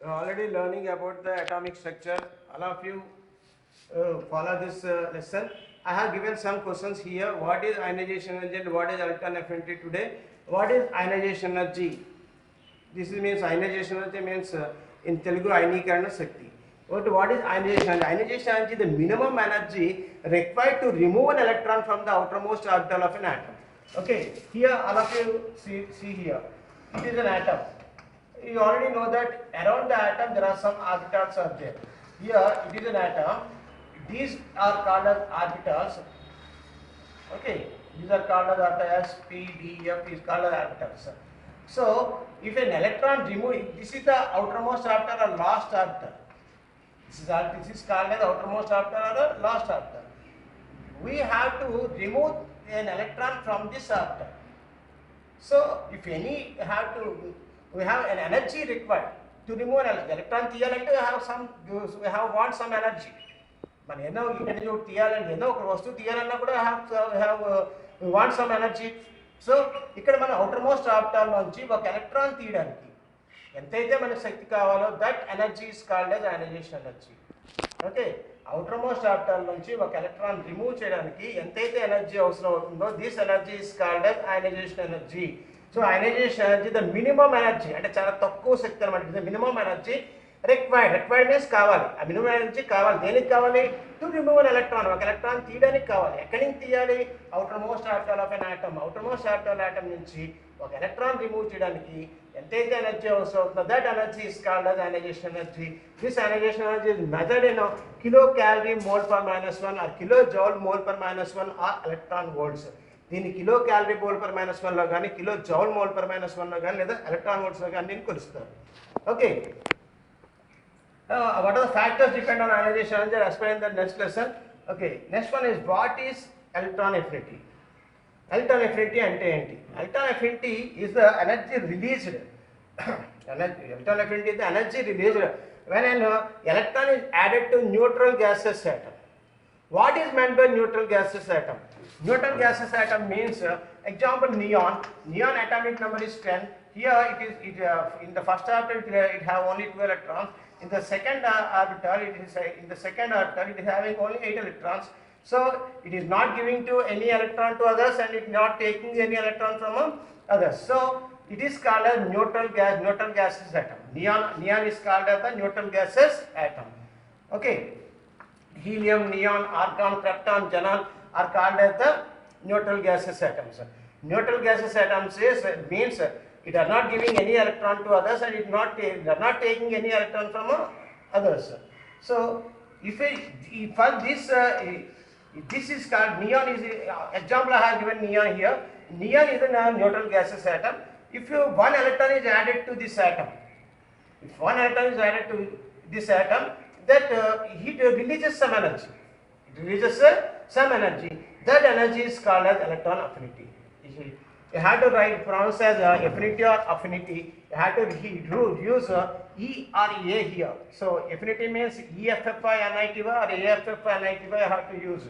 Already learning about the atomic structure. All of you follow this lesson. I have given some questions here. What is ionization energy and what is electron affinity today? What is ionization energy? This means ionization energy means in Telugu ionization Shakti. What is ionization energy? Ionization energy is the minimum energy required to remove an electron from the outermost orbital of an atom. Okay, here all of you see here. It is an atom. You already know that around the atom there are some orbitals are there. Here it is an atom. These are called as orbitals. Okay, these are called as orbitals. P, D, F is called as orbitals. So, if an electron remove, this is the outermost orbital or last orbital. This is called as outermost orbital or last orbital. We have to remove an electron from this orbital. So, if any we have an energy required to remove an electron తీయాలంటే we have want some energy. మనం ఏదో energy తీయాలంటే ఏదో ఒక వస్తువు తీయాలన్నా కూడా we want some energy. So ఇక్కడ మన అవుటర్ మోస్ట్ ఆర్బిటాల్ నుంచి ఒక ఎలక్ట్రాన్ తీయడానికి ఎంతైతే మనకు శక్తి కావాలో that energy is called as ionisation energy. Okay, outermost orbital నుంచి ఒక ఎలక్ట్రాన్ రిమూవ్ చేయడానికి ఎంతైతే ఎనర్జీ అవసరం అవుతుందో this energy is called as ionisation energy. So ionisation energy the minimum energy, అంటే చాలా తక్కువ శక్తి అనమాట. The minimum energy required means కావాలి. ఆ మినిమం ఎనర్జీ కావాలి. దేనికి కావాలి? టు రిమూవ్ అన్ ఎలక్ట్రాన్, ఒక ఎలక్ట్రాన్ తీయడానికి కావాలి. ఎక్కడి నుంచి తీయాలి? Outermost orbital of N atom. Outermost orbital atom నుంచి ఒక ఎలక్ట్రాన్ రిమూవ్ చేయడానికి ఎంతైతే ఎనర్జీ అవసరం అవుతుందో that energy is called as ionisation energy. This ionisation energy is measured in kilocalorie mole per -1 or kilojoule mole per -1 or electron volts. దీన్ని kilocalorie mole per -1 లో కానీ kilo joule mole per -1 లో కానీ లేదా electron volts లో కానీ దీన్ని కొలుస్తారు. Okay, what are the factors depend on ionization energy? I'll explain in the next lesson. Okay, next one is what is electron affinity? Electron affinity ante enti? Electron affinity is the energy released. Electron affinity is the energy released when an electron is added to neutral gaseous atom. What is meant by neutral gaseous atom? Neutral gaseous atom means example neon. Neon atomic number is 10. Here in the first orbital it have only 2 electrons. In the second orbital it is having only 8 electrons. So it is not giving to any electron to others and it is not taking any electron from others. So it is called as neutral gaseous atom. Neon is called as the neutral gaseous atom. Okay, helium, neon, argon, krypton, xenon are called as the neutral gaseous atoms. Neutral gaseous atoms means it are not giving any electron to others and it are not taking any electron from others. So if for this is called neon is example I have given neon here. Neon is a neutral gaseous atom. If one electron is added to this atom, that it releases some energy. That energy is called as electron affinity. You have to pronounce as affinity or affinity. You have to use E or A here. So affinity means EFFI-NITY or AFFI-NITY you have to use.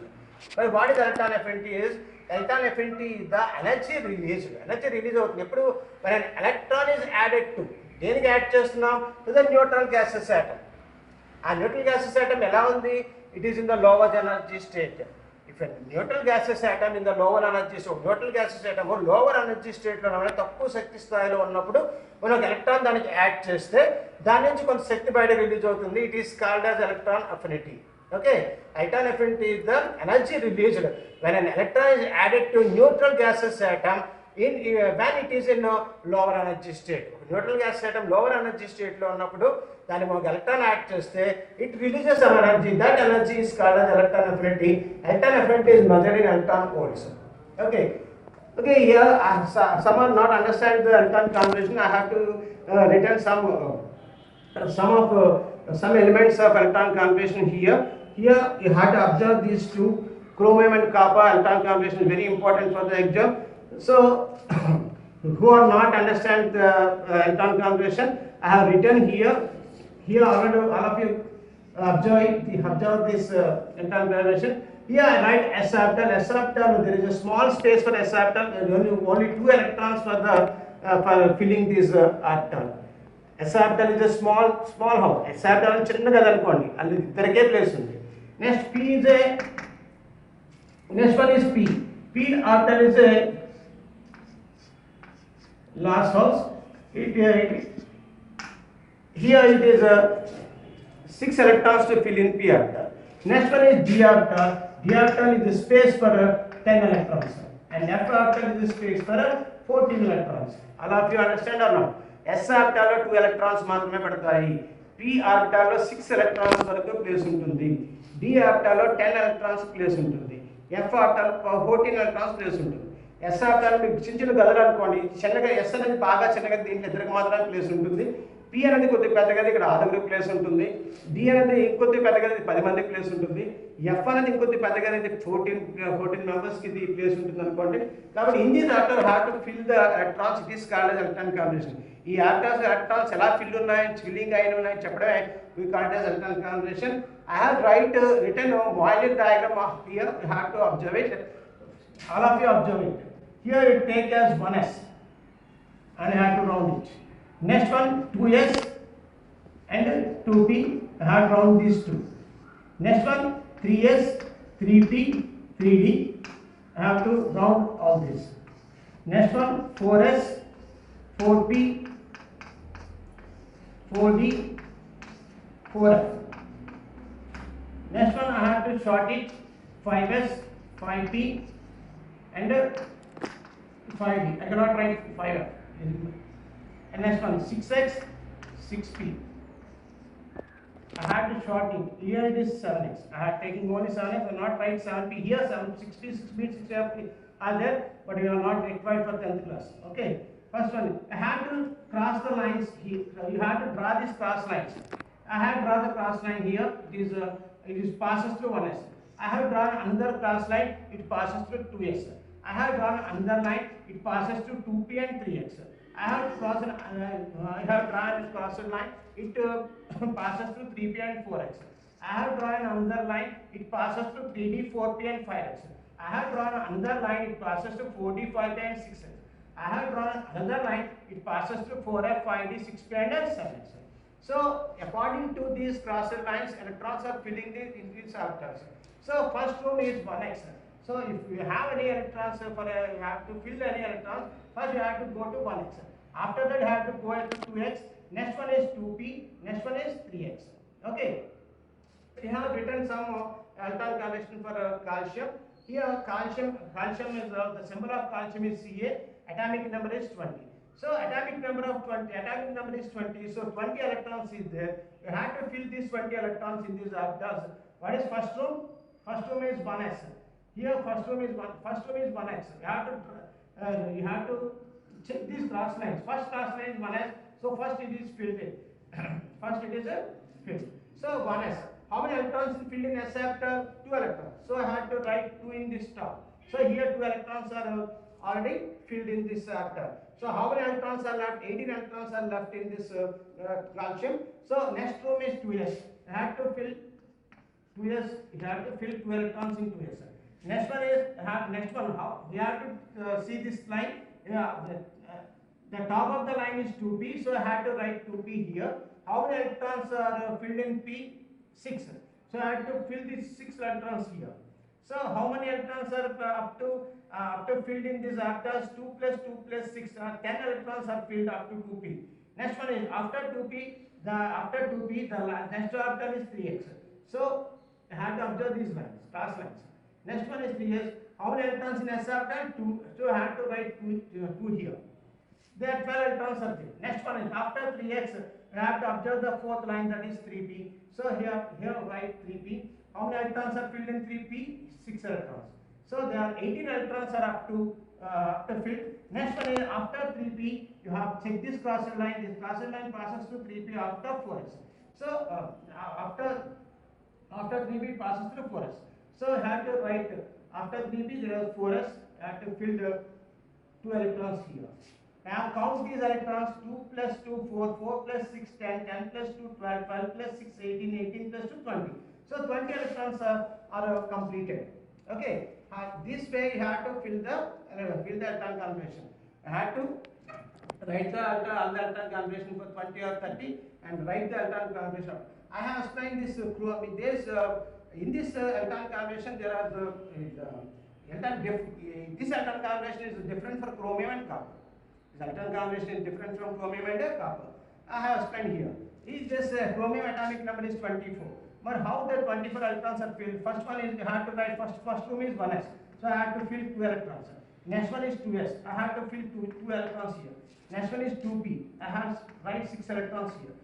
But what is electron affinity is? Electron affinity is the energy released. Energy release అవుతుంది ఎప్పుడు when an electron is added to, దేనికి add చేస్తున్నాం? To the neutral gaseous atom. ఆ neutral gaseous atom ఎలా ఉంది? It is in the lower energy state. If a neutral gaseous atom in the lower energy state, neutral gaseous atom lower energy state లో ఉన్నప్పుడు తక్కువ శక్తి స్థాయిలో ఉన్నప్పుడు మనం electron దానికి యాడ్ చేస్తే దాని నుంచి కొంత శక్తి బయట రిలీజ్ అవుతుంది. It is called as electron affinity. Okay, electron affinity is the energy released when an electron is added to neutral gaseous atom when it is in lower energy state. Neutral gas atom lower energy state లో ఉన్నప్పుడు దాన్ని మనం electron add చేస్తే it releases some energy. That energy is called as electron affinity. Electron affinity is measured in electron volts. Okay, here some are not understand the electron configuration. I have to written some elements of electron configuration here. Here you have to observe these two, chromium and copper. Electron configuration is very important for the exam. So who are not understand the electron configuration, I have written here. Here already all of you observe this electron configuration. Here I write s orbital. S orbital, there is a small space for s orbital. There is only 2 electrons for filling this orbital. S orbital is a small house. S orbital చిన్న గది అనుకోండి, అది ఇద్దరికే place ఉంది. Next P is a next one is P. P orbital is a last house. Here it is 6 electrons to fill in P orbital. Next one is D orbital. D orbital is the space for 10 electrons, and F orbital is the space for 14 electrons. All of you understand or not? S orbital లో 2 electrons మాత్రమే పడతాయి. P orbital లో 6 electrons వరకు place ఉంటుంది. D orbital లో 10 electrons place ఉంటుంది. F orbital 14 electrons place ఉంటుంది. S orbital మీకు చిన్న గదులు అనుకోండి, చిన్నగా S అనేది బాగా చిన్నగా దీంట్లో ఇద్దరికి మాత్రమే ప్లేస్ ఉంటుంది. P అనేది కొద్ది పెద్దగది, ఇక్కడ 6 ప్లేస్ ఉంటుంది. D అనేది ఇంకొద్ది పెద్దగది, 10 మందికి ప్లేస్ ఉంటుంది. F అనేది ఇంకొద్ది పెద్దగది, 14 మెంబర్స్ కి ఇది ప్లేస్ ఉంటుంది అనుకోండి. కాబట్టి in this order have to fill the electrons. It is called as electron configuration. ఈ ఎలక్ట్రాన్స్ ఎలా ఫిల్ ఉన్నాయి, ఫిల్లింగ్ అయిన ఉన్నాయి చెప్పడమే we call it as electron configuration. I have written a Moeller diagram of here. You have to observe it. All of you observe it. Here it take as 1s and I have to round it. Next one 2s and 2p. I have to round these two. Next one 3s, 3p, 3d. I have to round all this. Next one 4s, 4p, 4d, 4f. Next one I have to short it 5s, 5p and 5d. I cannot write 5f. And next one 6x, 6p. I have to short it. Here it is 7x. I have taken only 7x. I will not write 7p. Here 6p, 6p, 6f are there, but you are not required for 10th class. Okay. First one, I have to cross the lines here. You have to draw these cross lines. I have drawn the cross line here. It is passes through 1s. I have drawn another cross line. It passes through 2s. I have drawn another line. It passes through 2p and 3x. I have drawn this crossed line. It passes through 3p and 4x. I have drawn another line. It passes through 3d, 4p and 5x. I have drawn another line. It passes through 4d, 5p and 6x. I have drawn another line. It passes through 4f, 5d, 6p and 7x. So according to these crossed lines, electrons are filling in these orbitals. So first room is 1x. So if you have any electrons you have to fill any electrons, first you have to go to 1x. After that you have to go to 2x. Next one is 2p. Next one is 3x. Okay. We have written some electron configuration for calcium. Here calcium is the symbol of calcium is Ca. Atomic number is 20. So atomic number is 20. So 20 electrons is there. You have to fill these 20 electrons in these orbitals. What is first room? First room is 1s. Here first room is 1x. You have to check these cross lines. First cross line is 1s. So first it is filled in. First it is filled. So 1s. How many electrons is filled in s orbital? 2 electrons. So I have to write 2 in this top. So here 2 electrons are already filled in this orbital. So how many electrons are left? 18 electrons are left in this calcium. So next room is 2s. I have to fill 2s. You have to fill 2 electrons in 2s. Next one is how we have to see this line. The top of the line is 2p. So I have to write 2p here. How many electrons are filled in p? 6. So I have to fill these 6 electrons here. So how many electrons are up to filled in these orbitals? 2 plus 2 plus 6. 10 electrons are filled up to 2p. Next one is after 2p. The next orbital is 3x. So I have to observe these lines, cross lines. Next one is 3s. How many electrons in s orbital? 2. So I have to write 2 here. There are 12 electrons are there. Next one is after 3x. I have to observe the fourth line, that is 3p. So here write 3p. How many electrons are filled in 3p? 6 electrons. So there are 18 electrons are up to filled. Next one is after 3p. You have check this crossed line. This crossed line passes to 3p after 4s. So after 3p passes through 4s. So I have to write after 3p there are 4s. I have to fill the 2 electrons here. Now count these electrons. 2 plus 2 4, 4 plus 6 10, 10 plus 2 12, 12 plus 6 18, 18 plus 2 20. So 20 electrons are completed. Okay. This way you have to fill the electron configuration. I have to write the alternate configuration for 20 or 30 and write the alternate configuration. I have explained this in this alternate configuration there are this alternate configuration is different for chromium and copper. This alternate configuration is different from chromium and copper. I have explained here. Is this chromium atomic number is 24. But how the 24 electrons are filled? First one is you have to write first room is 1s. So I have to fill 2 electrons. Next one is 2s. I have to fill 2 electrons here. Next one is 2p. I have write 6 electrons here.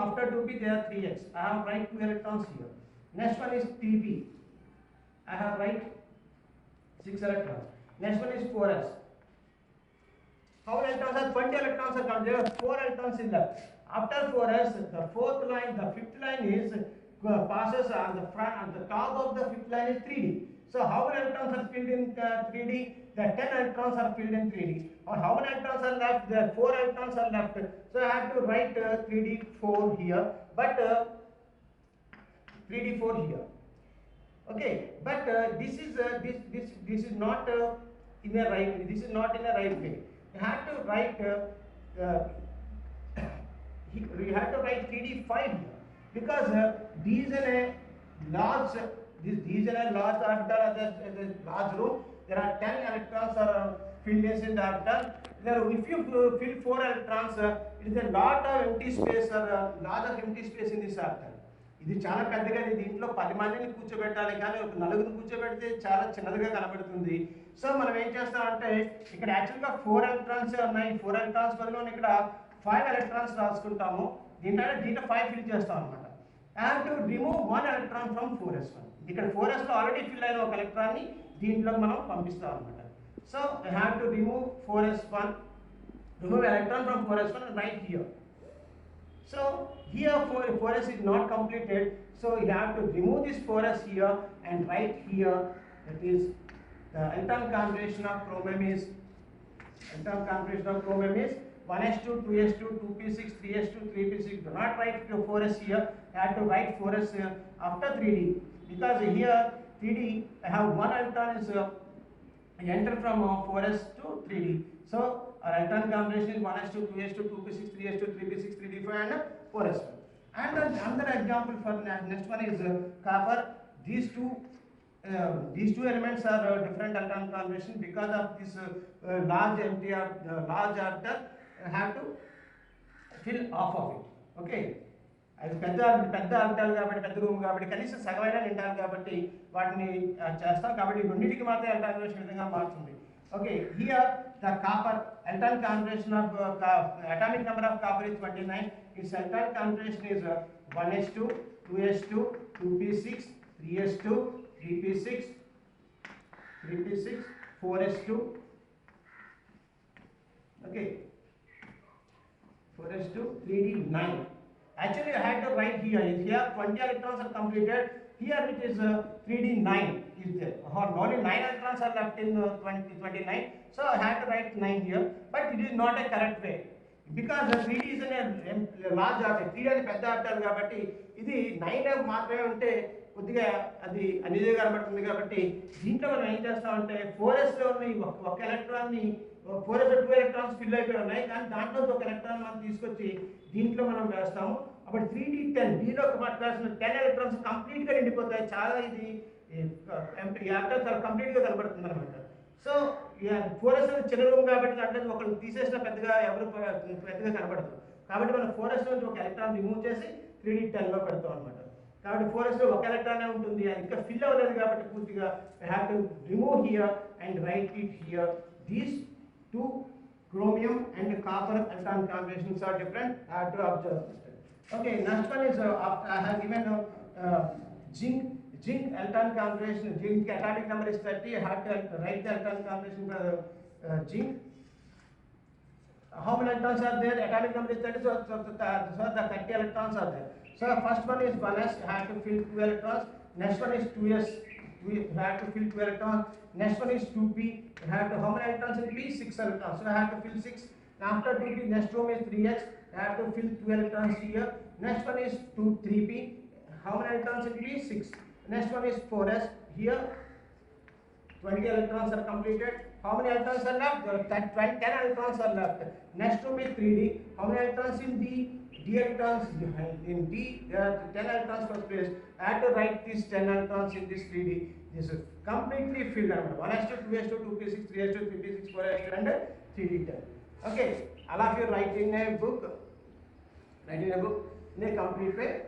After 2p there are 3x. I have write 2 electrons here. Next one is 3p. I have write 6 electrons. Next one is 4s. How many electrons are 20 electrons are come? There are 4 electrons in left. After 4s, the fourth line, the fifth line is passes on the front, on the top of the fifth line is 3D. So how many electrons are filled in 3D? The 10 electrons are filled in 3D. Or how many electrons are left? The 4 electrons are left. So I have to write 3D 4 here, but 3D 4 here. Okay, but this is not in a right. This is not in a right way. You have to write. You have to write 3D 5 here because these are a large. These are a large orbital, a large room. There are 10 electrons are filled in the orbital. If you fill 4 electrons, it is a lot of empty space or lot of empty space in this orbital. ఇది చాలా పెద్దగా దీంట్లో 10 మందిని కూర్చోబెట్టాలి కానీ ఒక నలుగురిని కూర్చోబెడితే చాలా చిన్నదిగా కనబడుతుంది. సో మనం ఏం చేస్తామంటే ఇక్కడ యాక్చువల్గా 4 ఎలక్ట్రాన్స్ ఉన్నాయి. 4 ఎలక్ట్రాన్స్ బదులు ఇక్కడ 5 ఎలక్ట్రాన్స్ రాసుకుంటాము. దీంట్లో 5 ఫిల్ చేస్తాం అనమాట. I have to remove 1 electron from 4s1. ఇక్కడ 4s లో ఆల్రెడీ ఫిల్ అయిన ఒక ఎలక్ట్రాన్ని దీంట్లో మనం పంపిస్తాం అనమాట. So I have to remove 4s1, remove electron from 4s1 and write here. So here 4s is not completed, so you have to remove this 4s here and write here, that is the electron configuration of chromium is 1s2, 2s2, 2p6, 3s2, 3p6. Do not write 4s here. You have to write 4s after 3d because here 3d I have 1 electron is enter from 4s to 3d. So our electron combination is 1s2, 2s2, 2p6, 3s2, 3p6, 3d5 and 4s1. And another example for next one is copper. These two elements are different electron combination because of this large empty large orbital. Have to fill half of it. Okay. అది పెద్ద orbital కాబట్టి పెద్ద room కాబట్టి కనీసం సగమైన నిండాలి కాబట్టి వాటిని చేస్తాం కాబట్టి రెండింటికి మాత్రం ఎలక్ట్రాన్ కాన్ఫిగరేషన్ విధంగా మారుతుంది. Okay, here the copper electron configuration of atomic number of copper is 29. Its electron configuration is 1s2, 2s2, 2p6, 3s2, 3p6, 4s2. Okay, 4s2, 3d9. Actually, I had to write here. Here 20 electrons are completed. Here it is 3d9 is there. Only 9 electrons are left in 29. So I had to write 9 here. But it is not a correct way. Because 3d is a large object. 3d is పెద్ద orbital కాబట్టి ఇది 9 మాత్రమే ఉంటే కొద్దిగా అది అనిజే కనబడుతుంది కాబట్టి దీంట్లో మనం ఏం చేస్తామంటే 4s లో ఉన్న ఒక ఎలక్ట్రాన్ ని 4s 2 ఎలక్ట్రాన్స్ ఫిల్ అయిపోయి ఉన్నాయి కానీ దాంట్లో ఒక ఎలక్ట్రాన్ మనం తీసుకొచ్చి దీంట్లో మనం వేస్తాము. అప్పుడు 3d10 దీనిలో పట్టుకోవాల్సిన 10 ఎలక్ట్రాన్స్ కంప్లీట్ గా నిండిపోతాయి. చాలా ఇది ఆర్బిటాల్ చాలా కంప్లీట్ గా కనబడుతుంది అనమాట. సో 4s అనేది చిన్న రూమ్ కాబట్టి దాంట్లో ఒకరు తీసేసిన పెద్దగా ఎవరు పెద్దగా కనబడదు కాబట్టి మనం 4s నుంచి ఒక ఎలక్ట్రాన్ రిమూవ్ చేసి 3d10 లో పెడతాం అనమాట. కాబట్టి 4s లో ఒక ఎలక్ట్రాన్ ఉంటుంది, అది ఇంకా ఫిల్ అవ్వలేదు కాబట్టి పూర్తిగా we have to remove here and write it here. These two chromium and copper electron configurations are different. I have to observe. Okay, next one is I have given zinc electron configuration. Zinc atomic number is 30. I have to write the electron configuration for zinc. How many electrons are there? Atomic number is 30, so the 30 electrons are there. So first one is 1s, I have to fill 2 electrons. Next one is 2s, we have to fill 2 electrons. Next one is 2p, I have to, how many electrons in p? 6 electrons, so I have to fill 6. After 2p, next room is 3s, I have to fill 2 electrons here. Next one is 3p, how many electrons in p? 6. Next one is 4s, here 20 electrons are completed. How many electrons are left? There are 10 electrons are left. Next to be 3D. How many electrons in D? D electrons in D. There are 10 electrons first place. I have to write these 10 electrons in this 3D. This is completely filled. 1s2, 2s2, 2p6, 3s2, 3p6, 4s2, and 3d10. Okay. All of you write in a book. In a complete way.